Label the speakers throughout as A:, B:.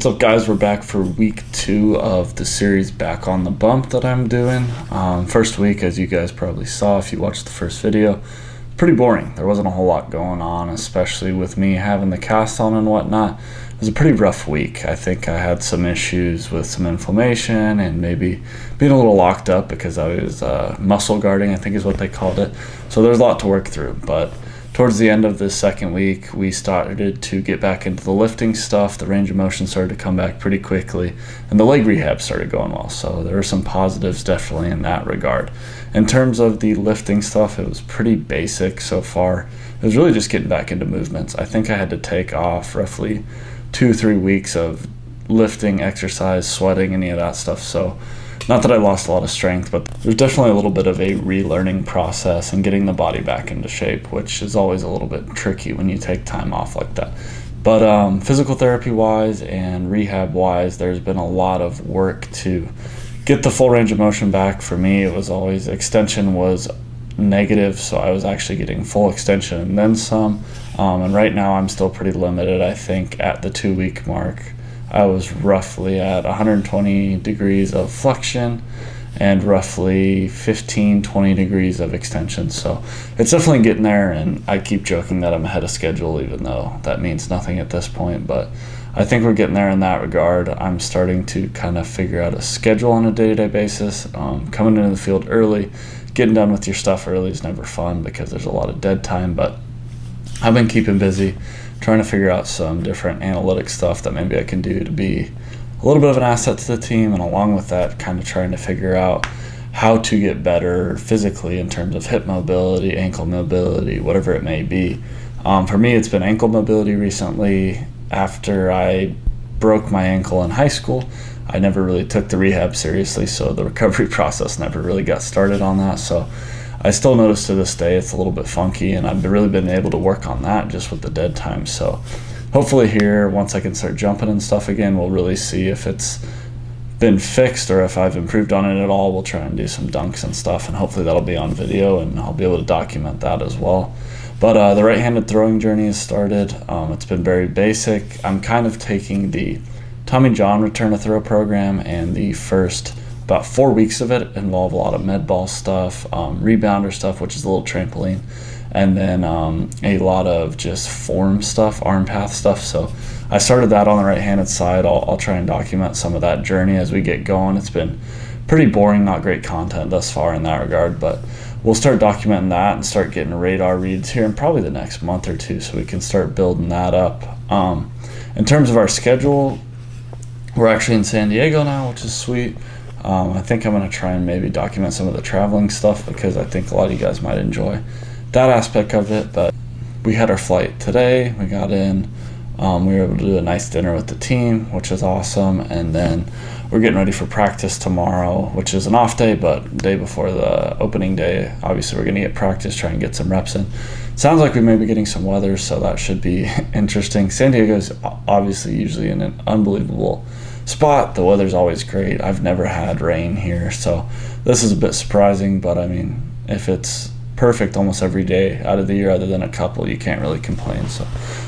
A: What's up, guys? We're back for week 2 of the series Back on the Bump that I'm doing. First week, as you guys probably saw if you watched the first video, pretty boring. There wasn't a whole lot going on, especially with me having the cast on and whatnot. It was a pretty rough week. I think I had some issues with some inflammation and maybe being a little locked up because I was muscle guarding, I think is what they called it. So there's a lot to work through, but towards the end of the second week, we started to get back into the lifting stuff. The range of motion started to come back pretty quickly, and the leg rehab started going well. So there were some positives definitely in that regard. In terms of the lifting stuff, it was pretty basic so far. It was really just getting back into movements. I think I had to take off roughly 2-3 weeks of lifting, exercise, sweating, any of that stuff. So not that I lost a lot of strength, but there's definitely a little bit of a relearning process and getting the body back into shape, which is always a little bit tricky when you take time off like that. But physical therapy-wise and rehab-wise, there's been a lot of work to get the full range of motion back. For me, it was always extension was negative, so I was actually getting full extension and then some. And right now I'm still pretty limited. I think at the 2-week mark, I was roughly at 120 degrees of flexion and roughly 15-20 degrees of extension. So it's definitely getting there, and I keep joking that I'm ahead of schedule, even though that means nothing at this point. But I think we're getting there in that regard. I'm starting to kind of figure out a schedule on a day-to-day basis. Coming into the field early, getting done with your stuff early is never fun because there's a lot of dead time, but I've been keeping busy, trying to figure out some different analytic stuff that maybe I can do to be a little bit of an asset to the team, and along with that, kind of trying to figure out how to get better physically in terms of hip mobility, ankle mobility, whatever it may be. For me, it's been ankle mobility recently. After I broke my ankle in high school, I never really took the rehab seriously, so the recovery process never really got started on that. So I still notice to this day it's a little bit funky, and I've really been able to work on that just with the dead time. So hopefully here, once I can start jumping and stuff again, we'll really see if it's been fixed or if I've improved on it at all. We'll try and do some dunks and stuff, and hopefully that'll be on video and I'll be able to document that as well. But the right-handed throwing journey has started. It's been very basic. I'm kind of taking the Tommy John return to throw program, and the first about 4 weeks of it involve a lot of med ball stuff, rebounder stuff, which is a little trampoline, and then a lot of just form stuff, arm path stuff. So I started that on the right-handed side. I'll try and document some of that journey as we get going. It's been pretty boring, not great content thus far in that regard, but we'll start documenting that and start getting radar reads here in probably the next month or two so we can start building that up. In terms of our schedule, we're actually in San Diego now, which is sweet. I think I'm going to try and maybe document some of the traveling stuff because I think a lot of you guys might enjoy that aspect of it. But we had our flight today. We got in. We were able to do a nice dinner with the team, which is awesome. And then we're getting ready for practice tomorrow, which is an off day, but day before the opening day. Obviously, we're going to get practice, try and get some reps in. Sounds like we may be getting some weather, so that should be interesting. San Diego is obviously usually in an unbelievable spot. The weather's always great. I've never had rain here, so this is a bit surprising, but I mean, if it's perfect almost every day out of the year other than a couple, you can't really complain. So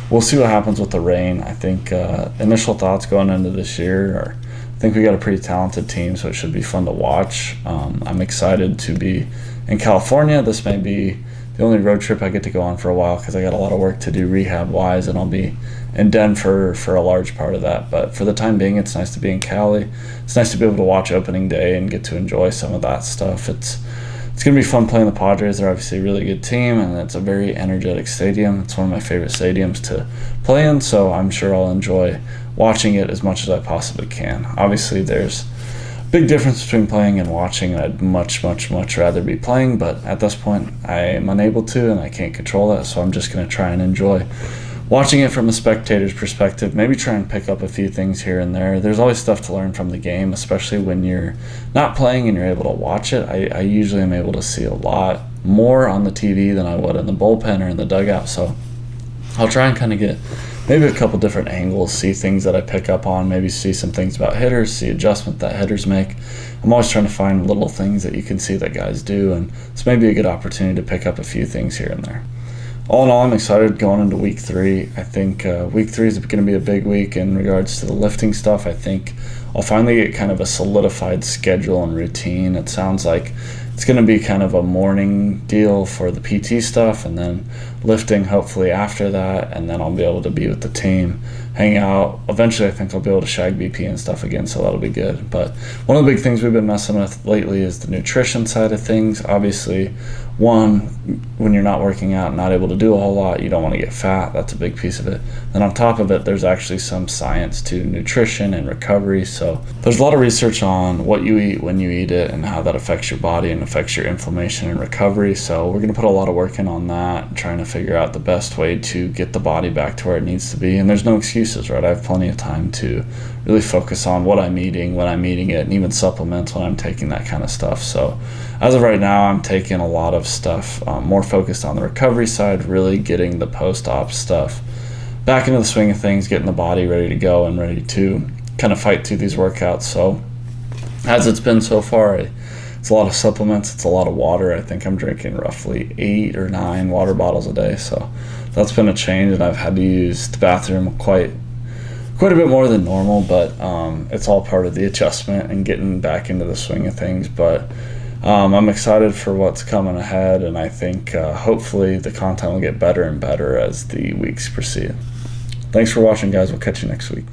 A: we'll see what happens with the rain. I think initial thoughts going into this year are, I think we got a pretty talented team, so it should be fun to watch. I'm excited to be in California. This may be the only road trip I get to go on for a while because I got a lot of work to do rehab-wise, and I'll be in Denver for a large part of that. But for the time being, it's nice to be in Cali. It's nice to be able to watch opening day and get to enjoy some of that stuff. It's going to be fun playing the Padres. They're obviously a really good team, and it's a very energetic stadium. It's one of my favorite stadiums to play in, so I'm sure I'll enjoy watching it as much as I possibly can. Obviously, there's a big difference between playing and watching, and I'd much rather be playing, but at this point, I am unable to, and I can't control that, so I'm just going to try and enjoy watching it from a spectator's perspective, maybe try and pick up a few things here and there. There's always stuff to learn from the game, especially when you're not playing and you're able to watch it. I usually am able to see a lot more on the TV than I would in the bullpen or in the dugout, so I'll try and kind of get maybe a couple different angles, see things that I pick up on, maybe see some things about hitters, see adjustment that hitters make. I'm always trying to find little things that you can see that guys do, and it's maybe a good opportunity to pick up a few things here and there. all in all, I'm excited going into week 3. I think week 3 is going to be a big week in regards to the lifting stuff. I think I'll finally get kind of a solidified schedule and routine. It sounds like it's going to be kind of a morning deal for the PT stuff, and then lifting hopefully after that, and then I'll be able to be with the team, hang out. Eventually I think I'll be able to shag BP and stuff again, so that'll be good. But one of the big things we've been messing with lately is the nutrition side of things. Obviously, one, when you're not working out and not able to do a whole lot, you don't want to get fat. That's a big piece of it. Then on top of it, there's actually some science to nutrition and recovery. So there's a lot of research on what you eat, when you eat it, and how that affects your body and affects your inflammation and recovery. So we're going to put a lot of work in on that, trying to figure out the best way to get the body back to where it needs to be. And there's no excuses, right? I have plenty of time to really focus on what I'm eating, when I'm eating it, and even supplements when I'm taking that kind of stuff. So as of right now, I'm taking a lot of stuff more focused on the recovery side, really getting the post-op stuff back into the swing of things, getting the body ready to go and ready to kind of fight through these workouts. So as it's been so far, it's a lot of supplements, it's a lot of water. I think I'm drinking roughly 8 or 9 water bottles a day, so that's been a change, and I've had to use the bathroom quite a bit more than normal, but it's all part of the adjustment and getting back into the swing of things. But I'm excited for what's coming ahead, and I think hopefully the content will get better and better as the weeks proceed. Thanks for watching, guys. We'll catch you next week.